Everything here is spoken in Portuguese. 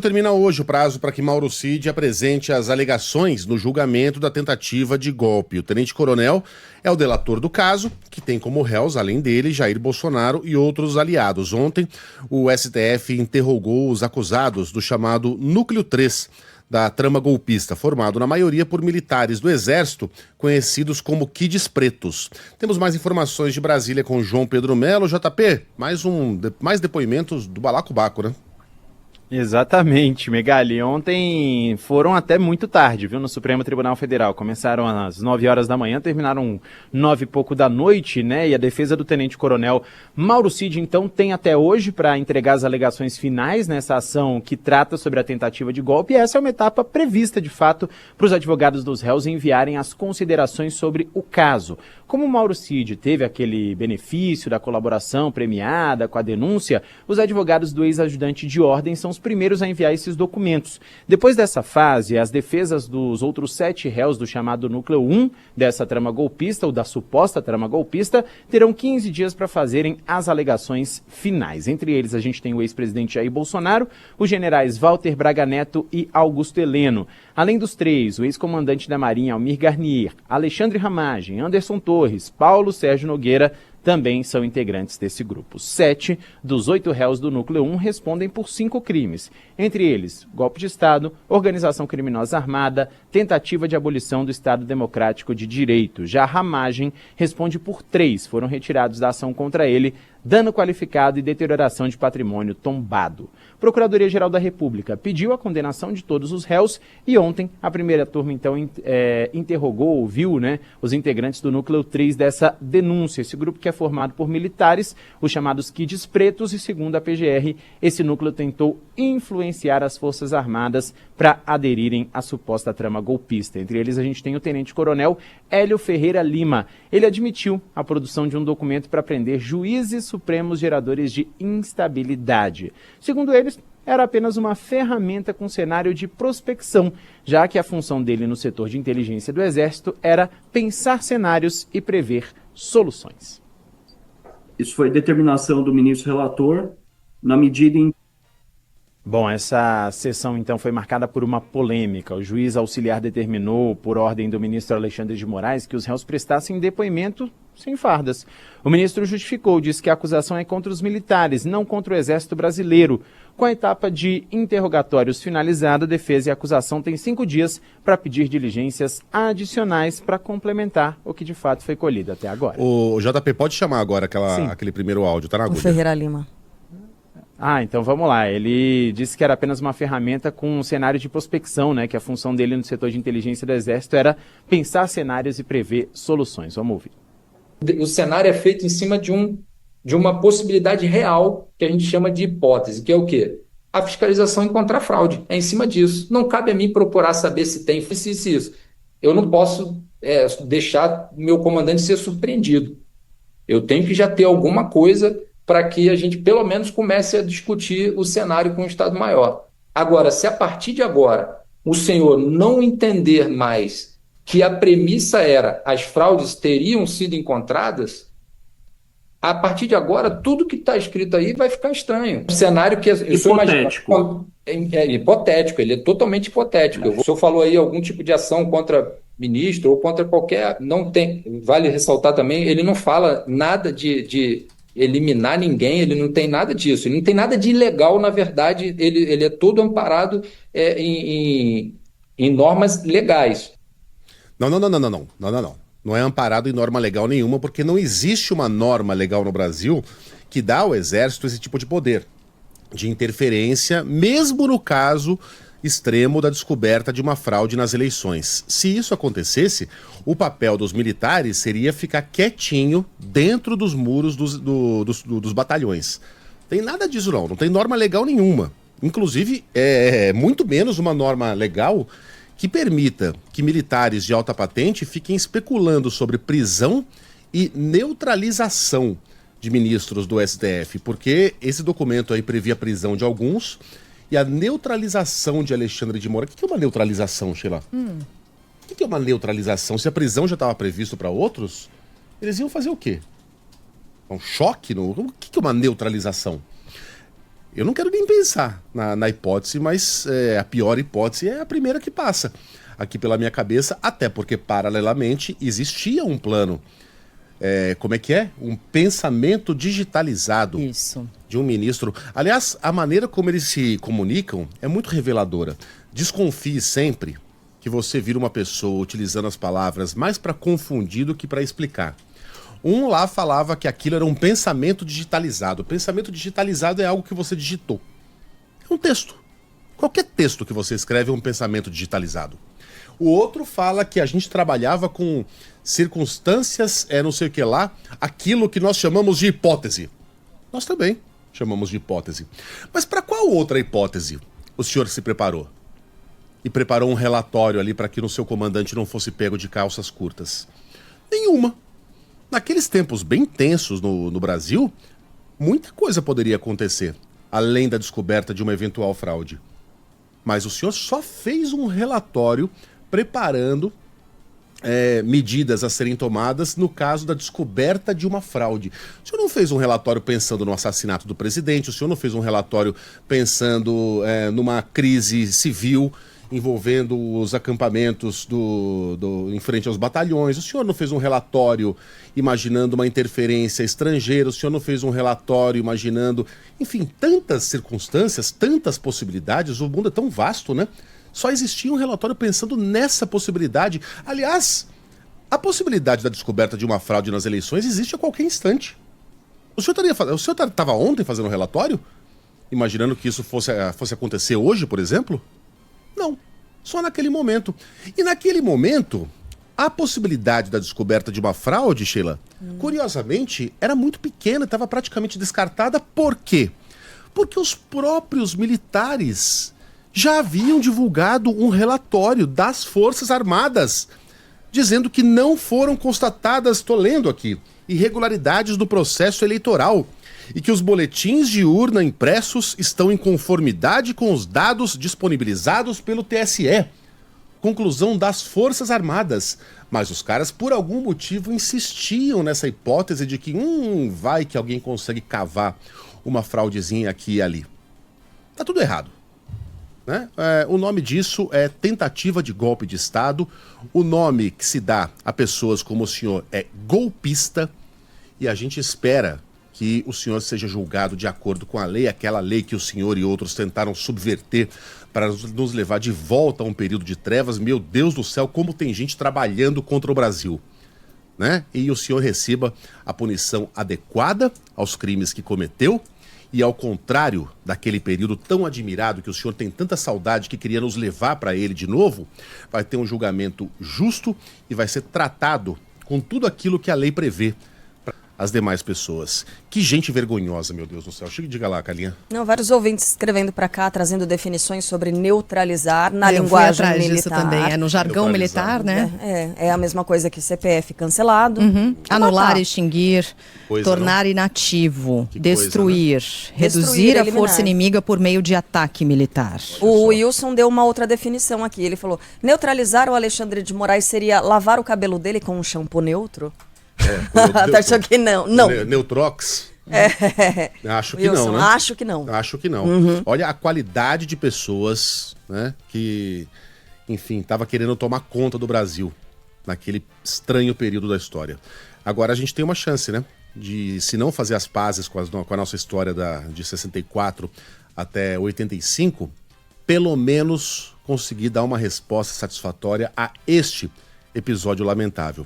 Termina hoje o prazo para que Mauro Cid apresente as alegações no julgamento da tentativa de golpe. O tenente-coronel é o delator do caso, que tem como réus, além dele, Jair Bolsonaro e outros aliados. Ontem, o STF interrogou os acusados do chamado Núcleo 3 da trama golpista, formado na maioria por militares do Exército, conhecidos como Kids Pretos. Temos mais informações de Brasília com João Pedro Melo. JP, mais depoimentos do Balacobaco, né? Exatamente, Megali. Ontem foram até muito tarde, viu, no Supremo Tribunal Federal. Começaram às 9 horas da manhã, terminaram 9 e pouco da noite, né? E a defesa do tenente-coronel Mauro Cid, então, tem até hoje para entregar as alegações finais nessa ação que trata sobre a tentativa de golpe. E essa é uma etapa prevista, de fato, para os advogados dos réus enviarem as considerações sobre o caso. Como o Mauro Cid teve aquele benefício da colaboração premiada com a denúncia, os advogados do ex-ajudante de ordem são os primeiros a enviar esses documentos. Depois dessa fase, as defesas dos outros 7 réus do chamado Núcleo 1 dessa trama golpista, ou da suposta trama golpista, terão 15 dias para fazerem as alegações finais. Entre eles, a gente tem o ex-presidente Jair Bolsonaro, os generais Walter Braga Neto e Augusto Heleno. Além dos 3, o ex-comandante da Marinha Almir Garnier, Alexandre Ramagem, Anderson Torres, Paulo Sérgio Nogueira, também são integrantes desse grupo. 7 dos 8 réus do Núcleo 1 respondem por 5 crimes. Entre eles, golpe de Estado, organização criminosa armada, tentativa de abolição do Estado Democrático de Direito. Já Ramagem responde por 3, foram retirados da ação contra ele, dano qualificado e deterioração de patrimônio tombado. Procuradoria-Geral da República pediu a condenação de todos os réus e ontem a primeira turma, então, interrogou, ouviu, né, os integrantes do Núcleo 3 dessa denúncia. Esse grupo que é formado por militares, os chamados Kids Pretos, e segundo a PGR, esse núcleo tentou influenciar as Forças Armadas para aderirem à suposta trama golpista. Entre eles, a gente tem o tenente-coronel Hélio Ferreira Lima. Ele admitiu a produção de um documento para prender juízes supremos geradores de instabilidade. Segundo eles, era apenas uma ferramenta com cenário de prospecção, já que a função dele no setor de inteligência do Exército era pensar cenários e prever soluções. Isso foi determinação do ministro relator, na medida em... Bom, essa sessão então foi marcada por uma polêmica. O juiz auxiliar determinou, por ordem do ministro Alexandre de Moraes, que os réus prestassem depoimento sem fardas. O ministro justificou, disse que a acusação é contra os militares, não contra o Exército Brasileiro. Com a etapa de interrogatórios finalizada, a defesa e a acusação têm 5 dias para pedir diligências adicionais para complementar o que de fato foi colhido até agora. O JP pode chamar agora aquele primeiro áudio, tá na agulha? O Ferreira Lima. Então vamos lá. Ele disse que era apenas uma ferramenta com um cenário de prospecção, né? Que a função dele no setor de inteligência do Exército era pensar cenários e prever soluções. Vamos ouvir. O cenário é feito em cima de uma possibilidade real, que a gente chama de hipótese, que é o quê? A fiscalização encontrar fraude. É em cima disso. Não cabe a mim procurar saber se tem isso. Eu não posso deixar meu comandante ser surpreendido. Eu tenho que já ter alguma coisa para que a gente, pelo menos, comece a discutir o cenário com o Estado-Maior. Agora, se a partir de agora o senhor não entender mais que a premissa era as fraudes teriam sido encontradas, a partir de agora, tudo que está escrito aí vai ficar estranho. Um cenário que... Hipotético. É hipotético, ele é totalmente hipotético. O senhor falou aí algum tipo de ação contra ministro ou contra qualquer... Não tem, vale ressaltar também, ele não fala nada de eliminar ninguém, ele não tem nada disso, ele não tem nada de ilegal, na verdade, ele é todo amparado em normas legais. Não. Não é amparado em norma legal nenhuma, porque não existe uma norma legal no Brasil que dá ao Exército esse tipo de poder, de interferência, mesmo no caso extremo da descoberta de uma fraude nas eleições. Se isso acontecesse, o papel dos militares seria ficar quietinho dentro dos muros dos batalhões. Tem nada disso não tem norma legal nenhuma. Inclusive, muito menos uma norma legal que permita que militares de alta patente fiquem especulando sobre prisão e neutralização de ministros do STF, porque esse documento aí previa a prisão de alguns e a neutralização de Alexandre de Moraes. O que é uma neutralização, Sheila? O que é uma neutralização? Se a prisão já estava previsto para outros, eles iam fazer o quê? Um choque? O que é uma neutralização? Eu não quero nem pensar na hipótese, mas a pior hipótese é a primeira que passa aqui pela minha cabeça, até porque, paralelamente, existia um plano, como é que é? Um pensamento digitalizado. Isso. De um ministro. Aliás, a maneira como eles se comunicam é muito reveladora. Desconfie sempre que você vira uma pessoa utilizando as palavras mais para confundir do que para explicar. Um lá falava que aquilo era um pensamento digitalizado. O pensamento digitalizado é algo que você digitou. É um texto. Qualquer texto que você escreve é um pensamento digitalizado. O outro fala que a gente trabalhava com circunstâncias, não sei o que lá, aquilo que nós chamamos de hipótese. Nós também chamamos de hipótese. Mas para qual outra hipótese o senhor se preparou? E preparou um relatório ali para que o seu comandante não fosse pego de calças curtas? Nenhuma. Naqueles tempos bem tensos no Brasil, muita coisa poderia acontecer, além da descoberta de uma eventual fraude. Mas o senhor só fez um relatório preparando medidas a serem tomadas no caso da descoberta de uma fraude. O senhor não fez um relatório pensando no assassinato do presidente, o senhor não fez um relatório pensando numa crise civil envolvendo os acampamentos em frente aos batalhões, o senhor não fez um relatório imaginando uma interferência estrangeira, o senhor não fez um relatório imaginando, enfim, tantas circunstâncias, tantas possibilidades, o mundo é tão vasto, né? Só existia um relatório pensando nessa possibilidade. Aliás, a possibilidade da descoberta de uma fraude nas eleições existe a qualquer instante. O senhor estava ontem fazendo um relatório? Imaginando que isso fosse acontecer hoje, por exemplo? Não, só naquele momento. E naquele momento, a possibilidade da descoberta de uma fraude, Sheila, curiosamente, era muito pequena, estava praticamente descartada. Por quê? Porque os próprios militares já haviam divulgado um relatório das Forças Armadas, dizendo que não foram constatadas, estou lendo aqui, irregularidades do processo eleitoral e que os boletins de urna impressos estão em conformidade com os dados disponibilizados pelo TSE. Conclusão das Forças Armadas. Mas os caras, por algum motivo, insistiam nessa hipótese de que vai que alguém consegue cavar uma fraudezinha aqui e ali. Tá tudo errado. Né? O nome disso é tentativa de golpe de Estado. O nome que se dá a pessoas como o senhor é golpista. E a gente espera que o senhor seja julgado de acordo com a lei, aquela lei que o senhor e outros tentaram subverter para nos levar de volta a um período de trevas. Meu Deus do céu, como tem gente trabalhando contra o Brasil. Né? E o senhor receba a punição adequada aos crimes que cometeu. E ao contrário daquele período tão admirado que o senhor tem tanta saudade que queria nos levar para ele de novo, vai ter um julgamento justo e vai ser tratado com tudo aquilo que a lei prevê para as demais pessoas. Que gente vergonhosa, meu Deus do céu. Diga lá, Calinha. Não, vários ouvintes escrevendo para cá, trazendo definições sobre neutralizar na linguagem militar. Também. No jargão militar, né? É a mesma coisa que CPF cancelado. Anular, extinguir, tornar inativo, destruir, reduzir a força inimiga por meio de ataque militar. O Wilson deu uma outra definição aqui. Ele falou, neutralizar o Alexandre de Moraes seria lavar o cabelo dele com um shampoo neutro? Tá achando que não? Não. Neutrox? Acho que Wilson, não, né? Acho que não. Acho que não. Olha a qualidade de pessoas, né, que, enfim, estava querendo tomar conta do Brasil naquele estranho período da história. Agora a gente tem uma chance, né, de, se não fazer as pazes com a nossa história de 64 até 85, pelo menos conseguir dar uma resposta satisfatória a este episódio lamentável.